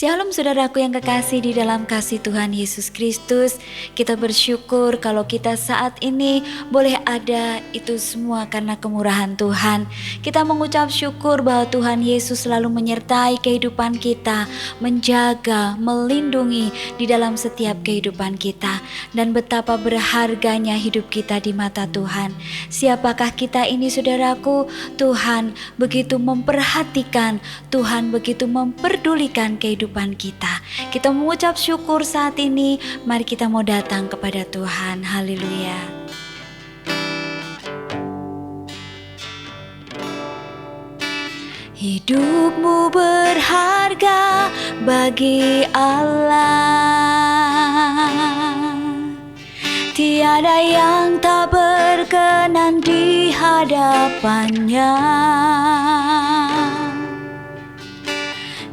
Shalom saudaraku yang kekasih di dalam kasih Tuhan Yesus Kristus. Kita bersyukur kalau kita saat ini boleh ada, itu semua karena kemurahan Tuhan. Kita mengucap syukur bahwa Tuhan Yesus selalu menyertai kehidupan kita, menjaga, melindungi di dalam setiap kehidupan kita. Dan betapa berharganya hidup kita di mata Tuhan. Siapakah kita ini saudaraku? Tuhan begitu memperhatikan, Tuhan begitu memperdulikan kehidupan kita. Kita mengucap syukur saat ini. Mari kita mau datang kepada Tuhan. Haleluya. Hidupmu berharga bagi Allah. Tiada yang tak berkenan di hadapannya.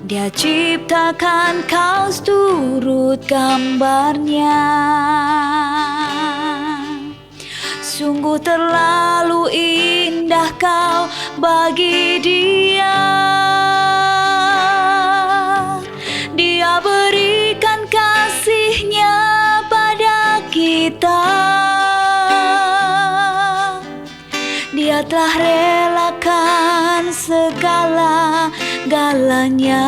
Dia ciptakan kau turut gambarnya. Sungguh terlalu indah kau bagi dia. Dia berikan kasihnya pada kita. Dia telah relakan segala-galanya.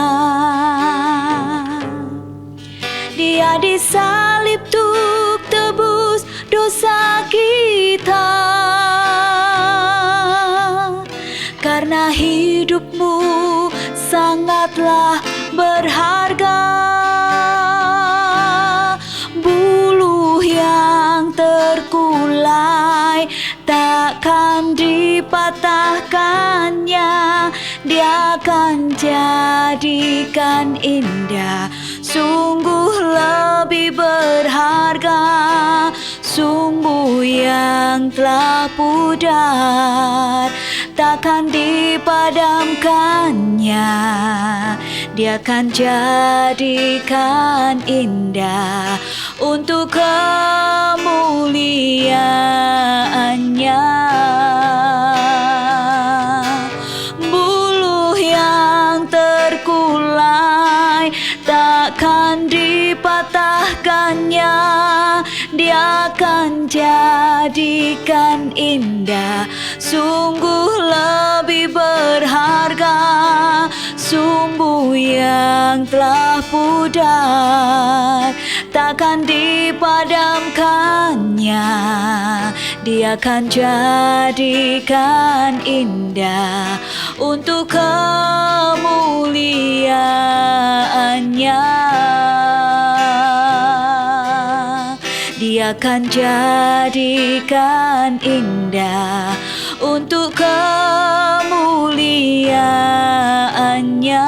Dia disalib untuk tebus dosa kita. Karena hidupmu sangatlah berharga. Bulu yang terkulai takkan dipatahkannya. Dia akan jadikan indah. Sungguh lebih berharga. Sumbu yang telah pudar takkan dipadamkannya. Dia akan jadikan indah untuk kemuliaannya. Bulu yang terkulai takkan dipatahkannya. Dia akan jadikan indah. Sungguh lebih berharga. Sumbu yang telah pudar takkan dipadamkannya. Dia akan jadikan indah untuk kemuliaannya. Dia akan jadikan indah untuk kemuliaannya.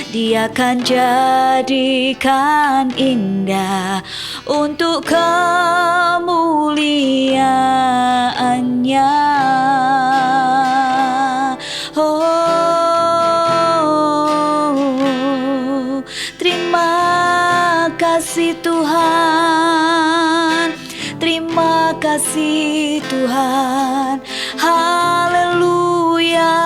Dia akan jadikan indah untuk kemuliaannya. Oh, terima kasih Tuhan. Terima kasih Tuhan. Haleluya.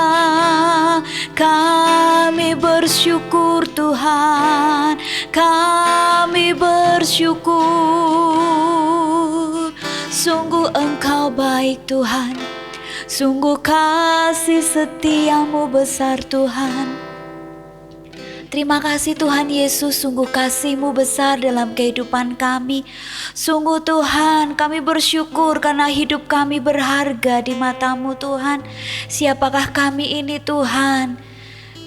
Kami bersyukur Tuhan. Kami bersyukur. Sungguh Engkau baik Tuhan. Sungguh kasih setiamu besar Tuhan. Terima kasih Tuhan Yesus, sungguh kasih-Mu besar dalam kehidupan kami. Sungguh Tuhan, kami bersyukur karena hidup kami berharga di mata-Mu Tuhan. Siapakah kami ini Tuhan?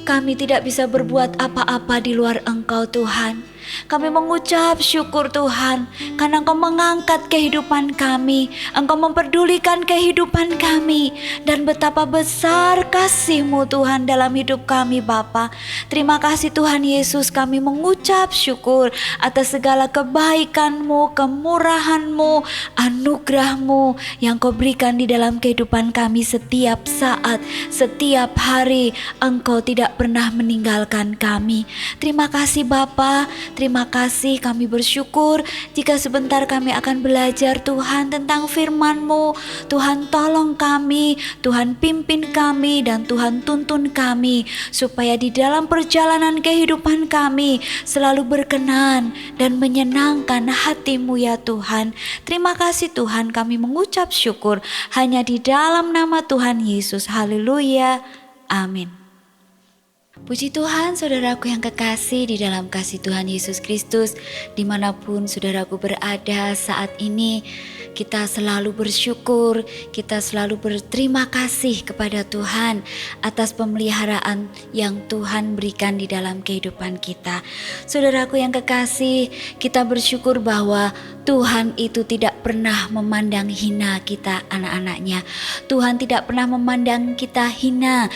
Kami tidak bisa berbuat apa-apa di luar Engkau Tuhan. Kami mengucap syukur Tuhan, karena Engkau mengangkat kehidupan kami, Engkau memperdulikan kehidupan kami, dan betapa besar kasih-Mu Tuhan dalam hidup kami Bapa. Terima kasih Tuhan Yesus, kami mengucap syukur atas segala kebaikan-Mu, kemurahan-Mu, anugerah-Mu yang Kau berikan di dalam kehidupan kami setiap saat, setiap hari. Engkau tidak pernah meninggalkan kami. Terima kasih Bapa. Terima kasih, kami bersyukur jika sebentar kami akan belajar Tuhan tentang firman-Mu. Tuhan tolong kami, Tuhan pimpin kami, dan Tuhan tuntun kami supaya di dalam perjalanan kehidupan kami selalu berkenan dan menyenangkan hati-Mu ya Tuhan. Terima kasih Tuhan, kami mengucap syukur hanya di dalam nama Tuhan Yesus. Haleluya. Amin. Puji Tuhan, saudaraku yang kekasih di dalam kasih Tuhan Yesus Kristus, dimanapun saudaraku berada saat ini, kita selalu bersyukur, kita selalu berterima kasih kepada Tuhan atas pemeliharaan yang Tuhan berikan di dalam kehidupan kita. Saudaraku yang kekasih, kita bersyukur bahwa Tuhan itu tidak pernah memandang hina kita anak-anaknya. Tuhan tidak pernah memandang kita hina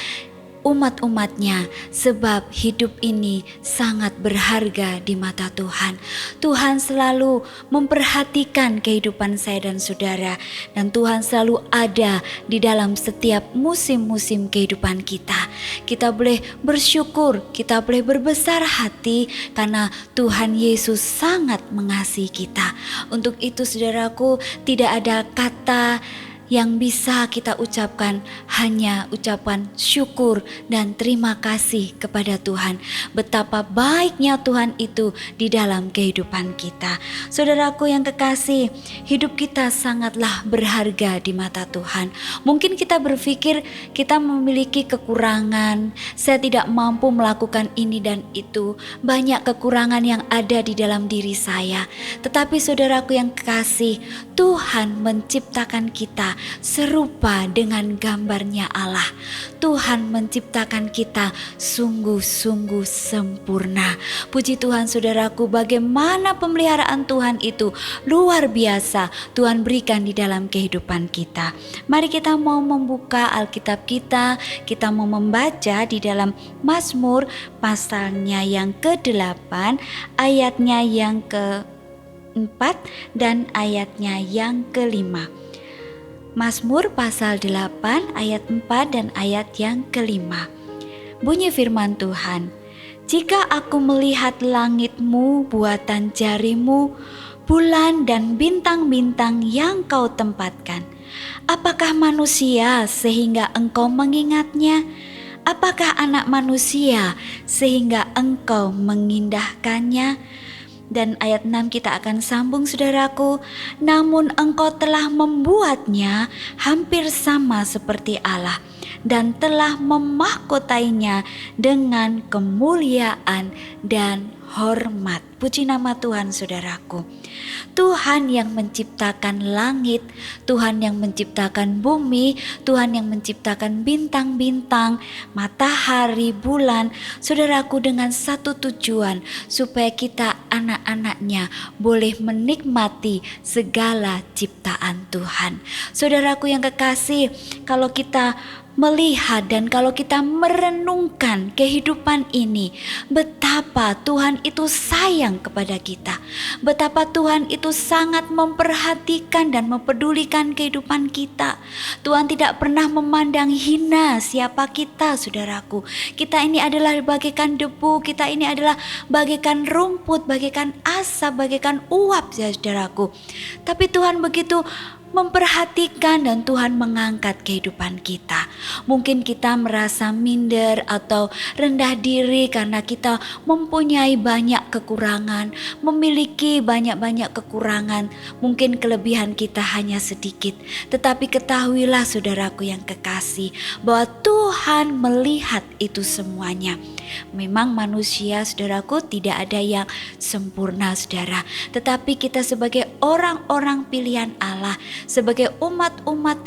umat-umatnya, sebab hidup ini sangat berharga di mata Tuhan. Tuhan selalu memperhatikan kehidupan saya dan saudara, dan Tuhan selalu ada di dalam setiap musim-musim kehidupan kita. Kita boleh bersyukur, kita boleh berbesar hati karena Tuhan Yesus sangat mengasihi kita. Untuk itu saudaraku, tidak ada kata yang bisa kita ucapkan, hanya ucapan syukur dan terima kasih kepada Tuhan. Betapa baiknya Tuhan itu di dalam kehidupan kita. Saudaraku yang kekasih, hidup kita sangatlah berharga di mata Tuhan. Mungkin kita berpikir kita memiliki kekurangan, saya tidak mampu melakukan ini dan itu, banyak kekurangan yang ada di dalam diri saya. Tetapi saudaraku yang kekasih, Tuhan menciptakan kita serupa dengan gambarnya Allah. Tuhan menciptakan kita sungguh-sungguh sempurna. Puji Tuhan saudaraku, bagaimana pemeliharaan Tuhan itu luar biasa Tuhan berikan di dalam kehidupan kita. Mari kita mau membuka Alkitab kita mau membaca di dalam Mazmur pasalnya yang ke-8, ayatnya yang ke-4 dan ayatnya yang ke-5. Mazmur pasal 8 ayat 4 dan ayat yang ke-5. Bunyi firman Tuhan, "Jika aku melihat langit-Mu, buatan jari-Mu, bulan dan bintang-bintang yang Kau tempatkan, apakah manusia sehingga Engkau mengingatnya? Apakah anak manusia sehingga Engkau mengindahkannya?" Dan ayat 6 kita akan sambung saudaraku. "Namun Engkau telah membuatnya hampir sama seperti Allah dan telah memahkotainya dengan kemuliaan dan hormat." Puji nama Tuhan saudaraku. Tuhan yang menciptakan langit, Tuhan yang menciptakan bumi, Tuhan yang menciptakan bintang-bintang, matahari, bulan, saudaraku, dengan satu tujuan, supaya kita anak-anaknya boleh menikmati segala ciptaan Tuhan. Saudaraku yang kekasih, kalau kita melihat dan kalau kita merenungkan kehidupan ini, betapa Tuhan itu sayang kepada kita, betapa Tuhan itu sangat memperhatikan dan mempedulikan kehidupan kita. Tuhan tidak pernah memandang hina siapa kita, saudaraku. Kita ini adalah bagaikan debu, kita ini adalah bagaikan rumput, bagaikan asap, bagaikan uap, ya saudaraku. Tapi Tuhan begitu memperhatikan dan Tuhan mengangkat kehidupan kita. Mungkin kita merasa minder atau rendah diri karena kita mempunyai banyak kekurangan, memiliki banyak-banyak kekurangan. Mungkin kelebihan kita hanya sedikit. Tetapi ketahuilah saudaraku yang kekasih, bahwa Tuhan melihat itu semuanya. Memang manusia, saudaraku, tidak ada yang sempurna, saudara. Tetapi kita sebagai orang-orang pilihan Allah, sebagai umat-umat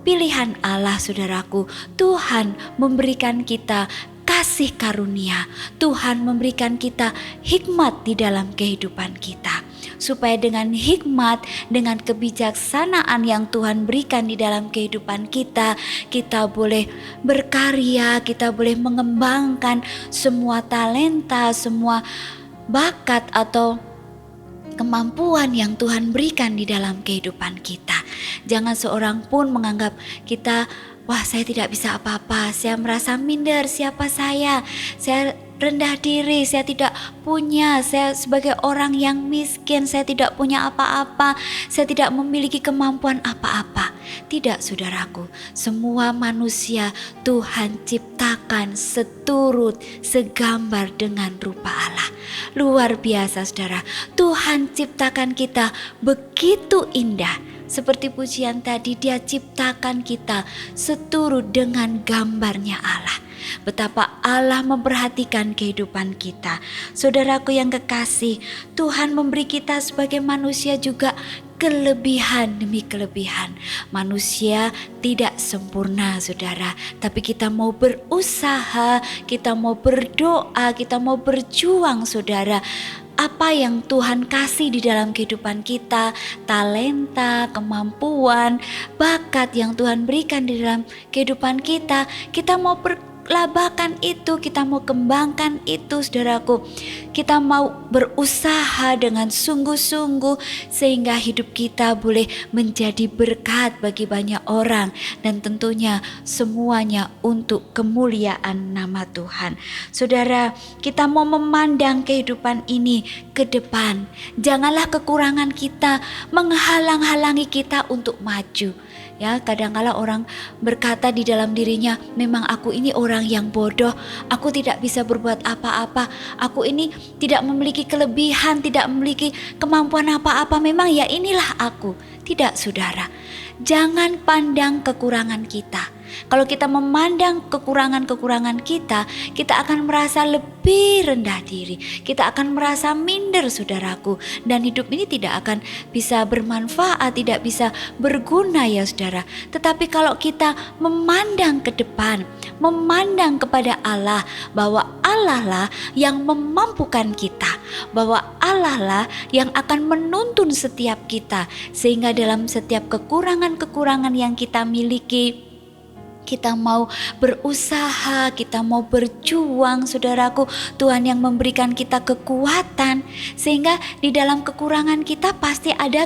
pilihan Allah, saudaraku, Tuhan memberikan kita kasih karunia. Tuhan memberikan kita hikmat di dalam kehidupan kita, supaya dengan hikmat, dengan kebijaksanaan yang Tuhan berikan di dalam kehidupan kita, kita boleh berkarya, kita boleh mengembangkan semua talenta, semua bakat atau kemampuan yang Tuhan berikan di dalam kehidupan kita. Jangan seorang pun menganggap kita, wah, saya tidak bisa apa-apa, saya merasa minder, siapa saya rendah diri, saya tidak punya, saya sebagai orang yang miskin, saya tidak punya apa-apa, saya tidak memiliki kemampuan apa-apa. Tidak saudaraku, semua manusia Tuhan ciptakan seturut, segambar dengan rupa Allah. Luar biasa saudara, Tuhan ciptakan kita begitu indah. Seperti pujian tadi, Dia ciptakan kita seturut dengan gambarnya Allah. Betapa Allah memperhatikan kehidupan kita. Saudaraku yang kekasih, Tuhan memberi kita sebagai manusia juga kelebihan demi kelebihan. Manusia tidak sempurna saudara, tapi kita mau berusaha, kita mau berdoa, kita mau berjuang saudara. Apa yang Tuhan kasih di dalam kehidupan kita, talenta, kemampuan, bakat yang Tuhan berikan di dalam kehidupan kita, kita mau labakan itu, kita mau kembangkan itu saudaraku. Kita mau berusaha dengan sungguh-sungguh sehingga hidup kita boleh menjadi berkat bagi banyak orang, dan tentunya semuanya untuk kemuliaan nama Tuhan. Saudara, kita mau memandang kehidupan ini ke depan. Janganlah kekurangan kita menghalang-halangi kita untuk maju. Ya, kadang-kala orang berkata di dalam dirinya, memang aku ini orang yang bodoh, aku tidak bisa berbuat apa-apa, aku ini tidak memiliki kelebihan, tidak memiliki kemampuan apa-apa, memang ya inilah aku. Tidak saudara, jangan pandang kekurangan kita. Kalau kita memandang kekurangan-kekurangan kita, kita akan merasa lebih rendah diri, kita akan merasa minder saudaraku, dan hidup ini tidak akan bisa bermanfaat, tidak bisa berguna ya saudara. Tetapi kalau kita memandang ke depan, memandang kepada Allah, bahwa Allah lah yang memampukan kita, bahwa Allah lah yang akan menuntun setiap kita, sehingga dalam setiap kekurangan-kekurangan yang kita miliki, kita mau berusaha, kita mau berjuang saudaraku. Tuhan yang memberikan kita kekuatan, sehingga di dalam kekurangan kita pasti ada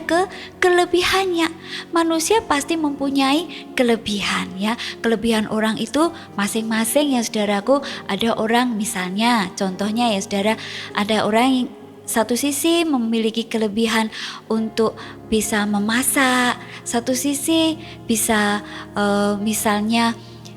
kelebihannya. Manusia pasti mempunyai kelebihan ya. Kelebihan orang itu masing-masing ya saudaraku. Ada orang misalnya, contohnya ya saudara, ada orang yang satu sisi memiliki kelebihan untuk bisa memasak, satu sisi bisa misalnya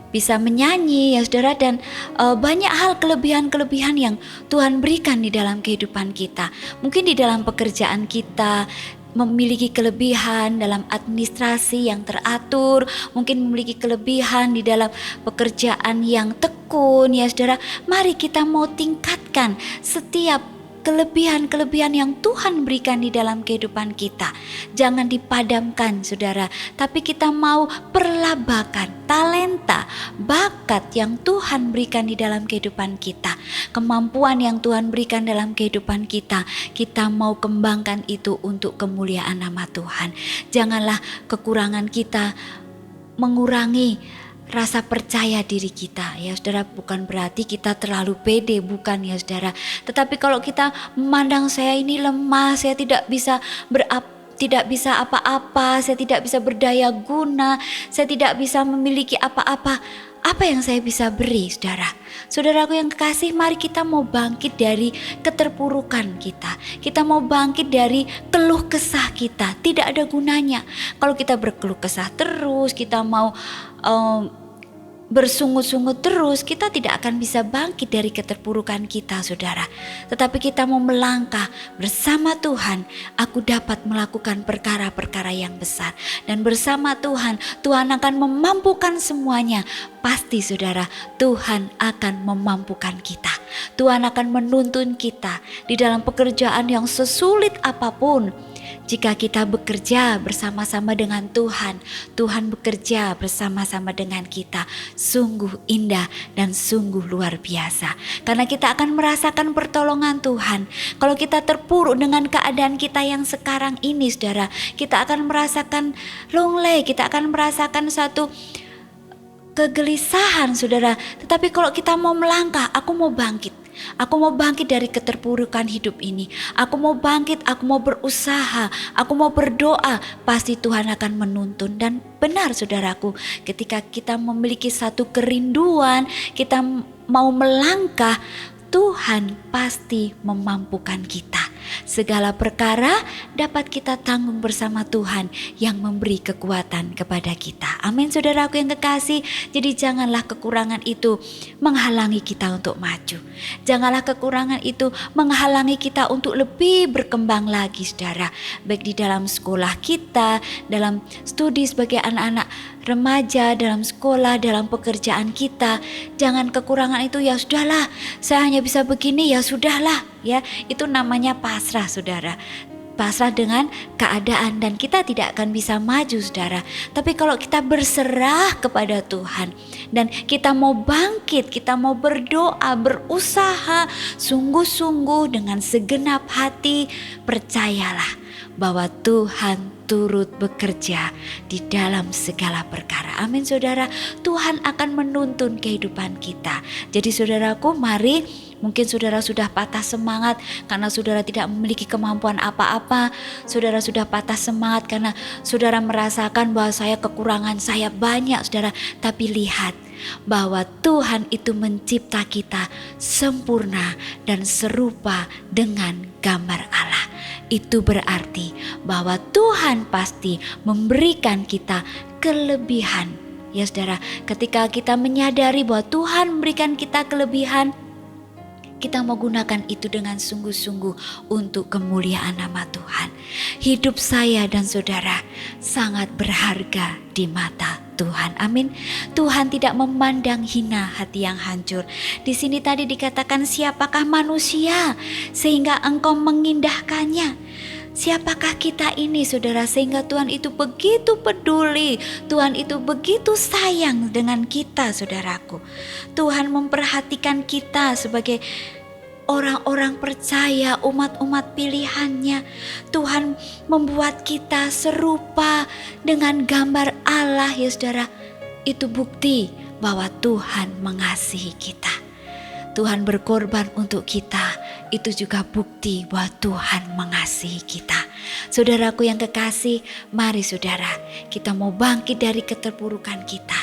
bisa menyanyi ya saudara, dan banyak hal kelebihan-kelebihan yang Tuhan berikan di dalam kehidupan kita. Mungkin di dalam pekerjaan kita memiliki kelebihan dalam administrasi yang teratur, mungkin memiliki kelebihan di dalam pekerjaan yang tekun ya saudara. Mari kita mau tingkatkan setiap kelebihan-kelebihan yang Tuhan berikan di dalam kehidupan kita. Jangan dipadamkan saudara, tapi kita mau perlabakan talenta, bakat yang Tuhan berikan di dalam kehidupan kita, kemampuan yang Tuhan berikan dalam kehidupan kita. Kita mau kembangkan itu untuk kemuliaan nama Tuhan. Janganlah kekurangan kita mengurangi rasa percaya diri kita ya saudara. Bukan berarti kita terlalu pede, bukan ya saudara. Tetapi kalau kita memandang saya ini lemah, saya tidak bisa apa-apa, saya tidak bisa berdaya guna, saya tidak bisa memiliki apa-apa, apa yang saya bisa beri saudara? Saudaraku yang kekasih, mari kita mau bangkit dari keterpurukan kita. Kita mau bangkit dari keluh kesah kita. Tidak ada gunanya kalau kita berkeluh kesah terus, kita mau bersungut-sungut terus, kita tidak akan bisa bangkit dari keterpurukan kita saudara. Tetapi kita mau melangkah bersama Tuhan. Aku dapat melakukan perkara-perkara yang besar, dan bersama Tuhan, Tuhan akan memampukan semuanya. Pasti saudara, Tuhan akan memampukan kita. Tuhan akan menuntun kita di dalam pekerjaan yang sesulit apapun. Jika kita bekerja bersama-sama dengan Tuhan, Tuhan bekerja bersama-sama dengan kita. Sungguh indah dan sungguh luar biasa. Karena kita akan merasakan pertolongan Tuhan. Kalau kita terpuruk dengan keadaan kita yang sekarang ini saudara, kita akan merasakan lonely, kita akan merasakan satu kegelisahan saudara. Tetapi kalau kita mau melangkah, aku mau bangkit. Aku mau bangkit dari keterpurukan hidup ini. Aku mau bangkit, aku mau berusaha, aku mau berdoa. Pasti Tuhan akan menuntun. Dan benar saudaraku, ketika kita memiliki satu kerinduan, kita mau melangkah, Tuhan pasti memampukan kita. Segala perkara dapat kita tanggung bersama Tuhan yang memberi kekuatan kepada kita. Amin saudaraku yang kekasih. Jadi janganlah kekurangan itu menghalangi kita untuk maju. Janganlah kekurangan itu menghalangi kita untuk lebih berkembang lagi saudara. Baik di dalam sekolah kita, dalam studi sebagai anak-anak remaja, dalam sekolah, dalam pekerjaan kita. Jangan kekurangan itu ya sudahlah, saya hanya bisa begini ya sudahlah ya. Itu namanya pasrah saudara. Pasrah dengan keadaan dan kita tidak akan bisa maju saudara. Tapi kalau kita berserah kepada Tuhan dan kita mau bangkit, kita mau berdoa, berusaha sungguh-sungguh dengan segenap hati, percayalah bahwa Tuhan turut bekerja di dalam segala perkara. Amin saudara. Tuhan akan menuntun kehidupan kita. Jadi saudaraku, mari, mungkin saudara sudah patah semangat karena saudara tidak memiliki kemampuan apa-apa. Saudara sudah patah semangat karena saudara merasakan bahwa kekurangan saya banyak saudara. Tapi lihat bahwa Tuhan itu mencipta kita sempurna dan serupa dengan gambar Allah. Itu berarti bahwa Tuhan pasti memberikan kita kelebihan. Ya saudara, ketika kita menyadari bahwa Tuhan memberikan kita kelebihan, kita mau gunakan itu dengan sungguh-sungguh untuk kemuliaan nama Tuhan. Hidup saya dan saudara sangat berharga di mata Tuhan. Amin. Tuhan tidak memandang hina hati yang hancur. Di sini tadi dikatakan, siapakah manusia sehingga engkau mengindahkannya? Siapakah kita ini saudara sehingga Tuhan itu begitu peduli, Tuhan itu begitu sayang dengan kita saudaraku. Tuhan memperhatikan kita sebagai orang-orang percaya, umat-umat pilihannya. Tuhan membuat kita serupa dengan gambar Allah ya saudara. Itu bukti bahwa Tuhan mengasihi kita. Tuhan berkorban untuk kita, itu juga bukti bahwa Tuhan mengasihi kita. Saudaraku yang kekasih, mari saudara, kita mau bangkit dari keterpurukan kita.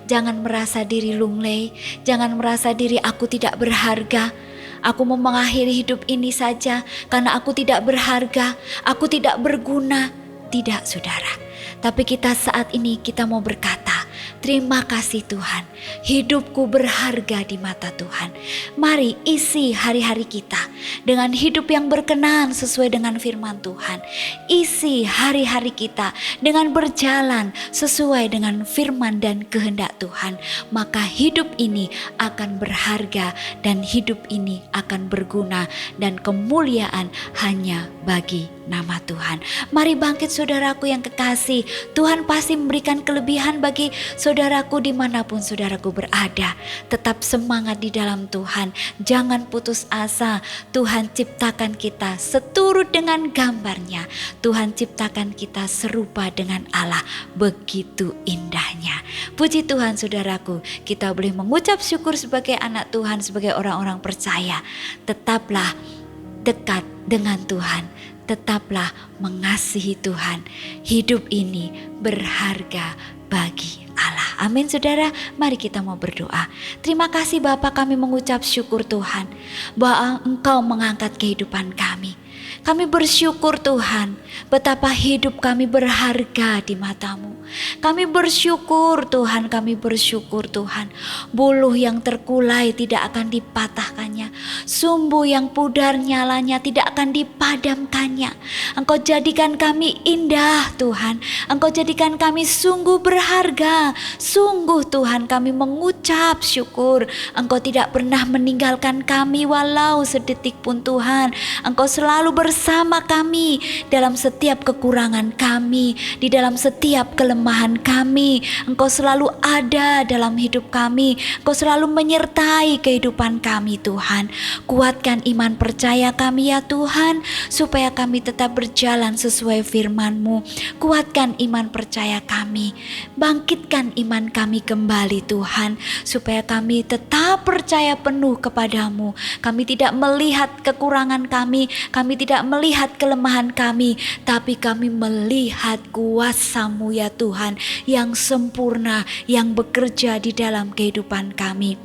Jangan merasa diri lunglai, jangan merasa diri aku tidak berharga. Aku mau mengakhiri hidup ini saja karena aku tidak berharga, aku tidak berguna. Tidak saudara, tapi kita saat ini kita mau berkata, terima kasih Tuhan, hidupku berharga di mata Tuhan. Mari isi hari-hari kita dengan hidup yang berkenan sesuai dengan firman Tuhan. Isi hari-hari kita dengan berjalan sesuai dengan firman dan kehendak Tuhan. Maka hidup ini akan berharga dan hidup ini akan berguna dan kemuliaan hanya bagi nama Tuhan. Mari bangkit saudaraku yang kekasih. Tuhan pasti memberikan kelebihan bagi saudaraku dimanapun saudaraku berada. Tetap semangat di dalam Tuhan. Jangan putus asa. Tuhan ciptakan kita seturut dengan gambarnya. Tuhan ciptakan kita serupa dengan Allah. Begitu indahnya. Puji Tuhan saudaraku. Kita boleh mengucap syukur sebagai anak Tuhan, sebagai orang-orang percaya. Tetaplah dekat dengan Tuhan. Tetaplah mengasihi Tuhan. Hidup ini berharga bagi Allah. Amin saudara, mari kita mau berdoa. Terima kasih Bapa, kami mengucap syukur Tuhan bahwa Engkau mengangkat kehidupan kami. Kami bersyukur Tuhan betapa hidup kami berharga di mata-Mu. Kami bersyukur Tuhan, kami bersyukur Tuhan. Buluh yang terkulai tidak akan dipatahkannya. Sumbu yang pudar nyalanya tidak akan dipadamkannya. Engkau jadikan kami indah Tuhan. Engkau jadikan kami sungguh berharga. Sungguh Tuhan kami mengucap syukur. Engkau tidak pernah meninggalkan kami walau sedetik pun Tuhan. Engkau selalu bersama kami dalam setiap kekurangan kami, di dalam setiap kelemahan kami. Engkau selalu ada dalam hidup kami. Engkau selalu menyertai kehidupan kami Tuhan. Kuatkan iman percaya kami ya Tuhan, supaya kami tetap berjalan sesuai firman-Mu. Kuatkan iman percaya kami. Bangkitkan iman kami kembali Tuhan, supaya kami tetap percaya penuh kepadamu. Kami tidak melihat kekurangan kami tidak melihat kelemahan kami, tapi kami melihat kuasa-Mu ya Tuhan yang sempurna, yang bekerja di dalam kehidupan kami.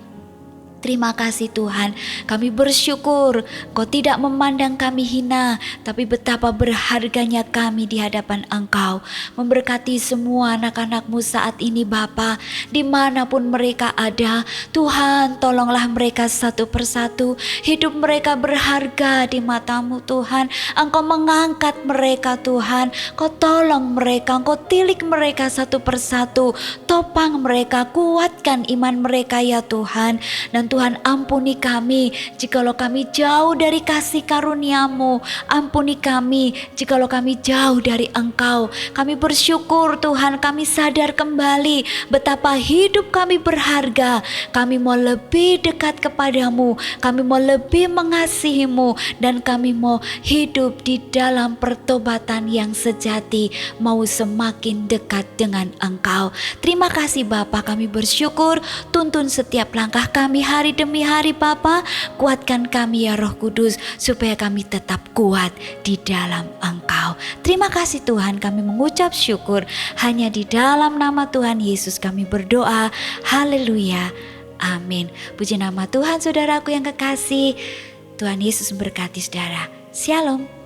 Terima kasih Tuhan, kami bersyukur Kau tidak memandang kami hina, tapi betapa berharganya kami di hadapan Engkau. Memberkati semua anak-anak-Mu saat ini Bapa, dimanapun mereka ada. Tuhan, tolonglah mereka satu persatu, hidup mereka berharga di mata-Mu Tuhan. Engkau mengangkat mereka Tuhan, Kau tolong mereka, Engkau tilik mereka satu persatu, topang mereka, kuatkan iman mereka ya Tuhan. Dan Tuhan, ampuni kami jikalau kami jauh dari kasih karunia-Mu. Ampuni kami jikalau kami jauh dari Engkau. Kami bersyukur Tuhan, kami sadar kembali betapa hidup kami berharga. Kami mau lebih dekat kepadamu, kami mau lebih mengasihi-Mu, dan kami mau hidup di dalam pertobatan yang sejati, mau semakin dekat dengan Engkau. Terima kasih Bapa, kami bersyukur. Tuntun setiap langkah kami hari demi hari Bapa. Kuatkan kami ya Roh Kudus, supaya kami tetap kuat di dalam Engkau. Terima kasih Tuhan, kami mengucap syukur. Hanya di dalam nama Tuhan Yesus kami berdoa. Haleluya. Amin. Puji nama Tuhan saudaraku yang kekasih. Tuhan Yesus memberkati saudara. Shalom.